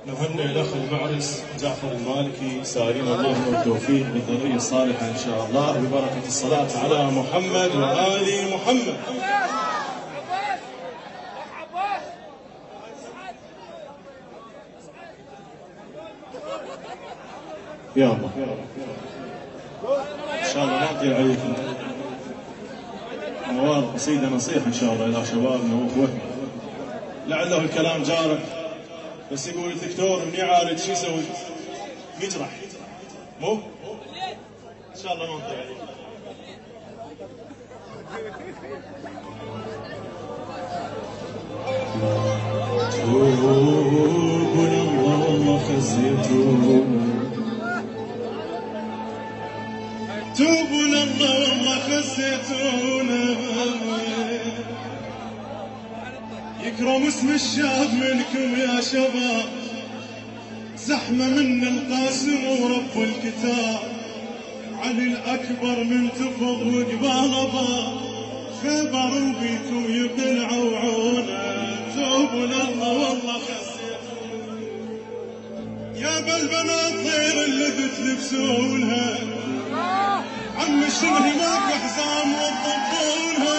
نهنئ الاخ المعرس جعفر المالكي سائلين الله التوفيق بالذريه الصالحه ان شاء الله ببركه الصلاه على محمد وال محمد. يا الله ان شاء الله نعطي عليكم مواد قصيده نصيحه ان شاء الله الى شبابنا واخوتنا. لعله الكلام جارح بس يقول الدكتور مني عالج شو يسوي؟ يجرح مو؟ ان شاء الله ما نطيع عليك. توبنا الله خزيتونا توبنا الله خزيتونا يكرم اسم الشاب منكم يا شباب زحمة من القاسم ورب الكتاب علي الأكبر من تفض وقبال باب خبر بيكم يبلعوا عونه توبنا الله والله خزيتونا يا بالبنات طير اللي تلبسونها عم شنو ماكو حزام وتطبونها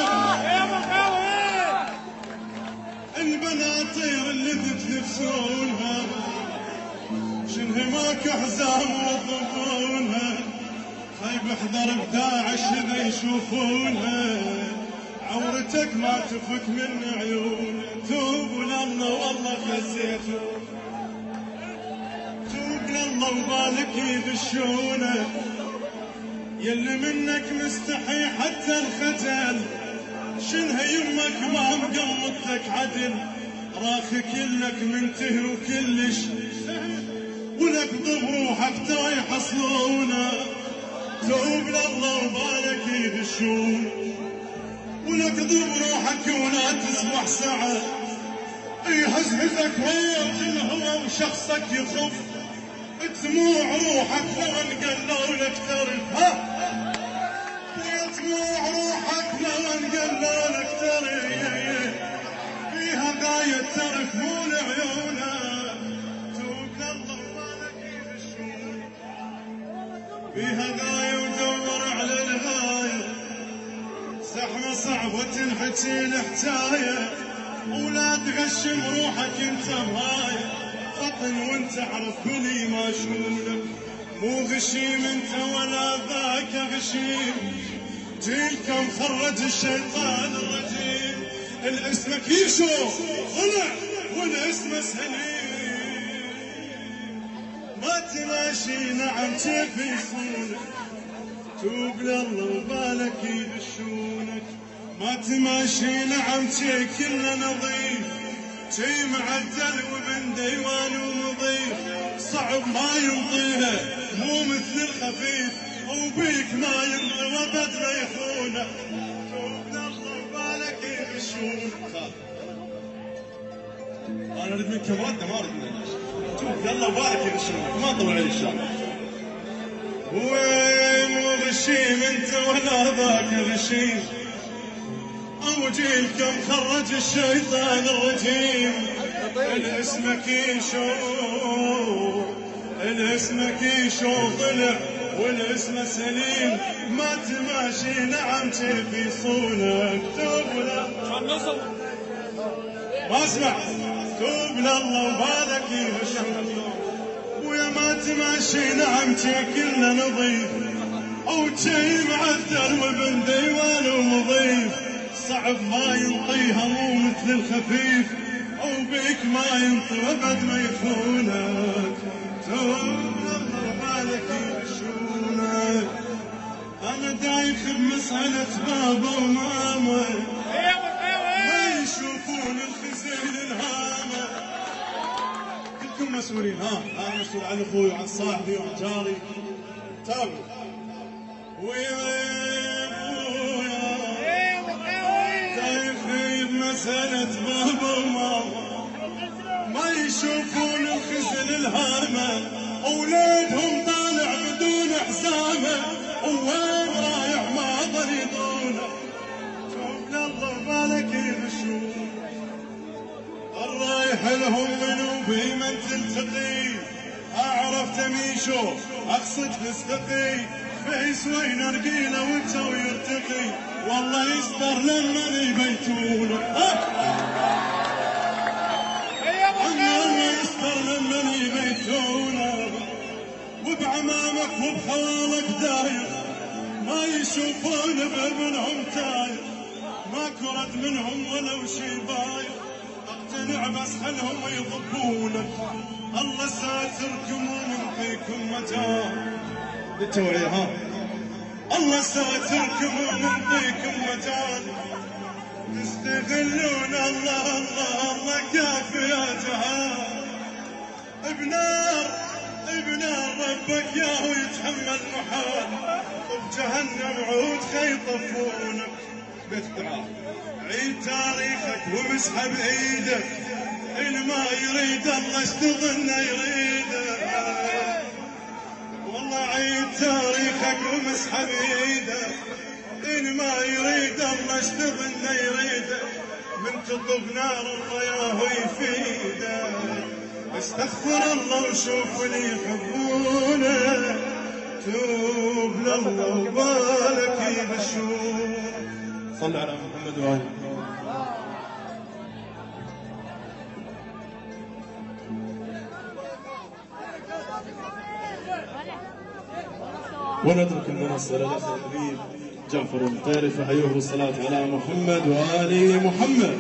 البناطير اللي تلبسونها شنو ماكو حزام وتطبونها خيب احذر بداعش اذا يشوفونها عورتك ما تفك من عيون توب لله والله خزيتونا توب لله وبالك يغشونه يلي منك مستحي حتى الخجل شنها يمك ما مقمطتك عدل راخي كلك منتهي وكلش ولك بروحك تو يحصلونه توب لله وبالك يغشون ولك بروحك ولا تسمح سعه يهزهزك وجه الهوى وشخصك يخف دموع روحك لو انقلوا لك ترف دموع روحك لو انقلوا لك ترف فيها غاية ترف مو لعيونه توب لله وبالك يغشون فيها غاية ودور على الغاية زحمة صعبة تنحكي الحكاية ولا تغشم روحك انت بهاية فطن وانت عرف كلي ما شونك مو غشيم انت ولا ذاك غشيم جيلكم خرج الشيطان الرجيم الاسمك يشوف طلع والاسم سليم ما تماشي نعم كيف يصونك توب لله وبالك يغشونك ما تماشي نعم شي كله نظيف شي معدل ومن ديوان ومضيف صعب ما يمضيها مو مثل الخفيف وبيك ما يمضي وابد ما يخونه توب لله وبالك يغشونك انا اريد منك مرده ما اريد منك توب لله وبالك يغشونك ما طلع علي الشام وين مو غشيم انت ولا ذاك غشيم او جيلكم خرج الشيطان الرجيم الاسمك يشوف الاسمك يشوف طلع والاسم سليم ما تماشي نعم كيف يصونك توب لله ما اسمع توب لله وبالك يغشونك ويا ما تماشي نعم كله نظيف او شي معدل وابن ديوان ومضيف صعب ما ينطيها مو مثل الخفيف او بيك ما ينطي وابد ما يخونك توب لله وبالك يغشونك انا دايخ بمسألة بابا وماما ما يشوفون الخزين الهامة كلكم مسؤولين انا مسؤول عن اخوي وعن صاحبي وعن جاري تابعوا ويا مسألة بابا وماما ما يشوفون الخزن الهامة أولادهم طالع بدون حزامة ووين رايح ما ضريدونه توب لله بالك يغشون الرايح حلهم منو بمن تلتقي، اعرف تميشو اقصد تستقي، فيس وين ارقيله وجهه يرتقي، والله يصبر لما يبيتونه، الله يصبر لما يبيتونه، وبعمامك وبخوالك داير، ما يشوفون بابنهم تاير، ما كرد منهم ولو شي باير، اقتنع بس خلهم يضبونك، الله ساتركم ومنطيكم مجال للتوعية ها، الله ساتركم ومنطيكم مجال، تستغلون الله الله الله كافي يا جهال، بنار ربك ياهو يتحمل محال، وبجهنم عود خيطفونك، بيت الدعاء عيد تاريخك ومسحب ايدك، اللي ما يريد الله اشتغلنا يريده، والله عيد تاريخك ومسحب ايدك، اللي ما يريد الله اشتغلنا يريده، من تطب نار الله ياهو يفيده، استغفر الله وشوف اللي يحبونه، توب لله وبالك يبشون، صل على محمد وآله. ونترك المنصة للأخ الحبيب جعفر المطيري، فحيوه الصلاة على محمد وآل محمد.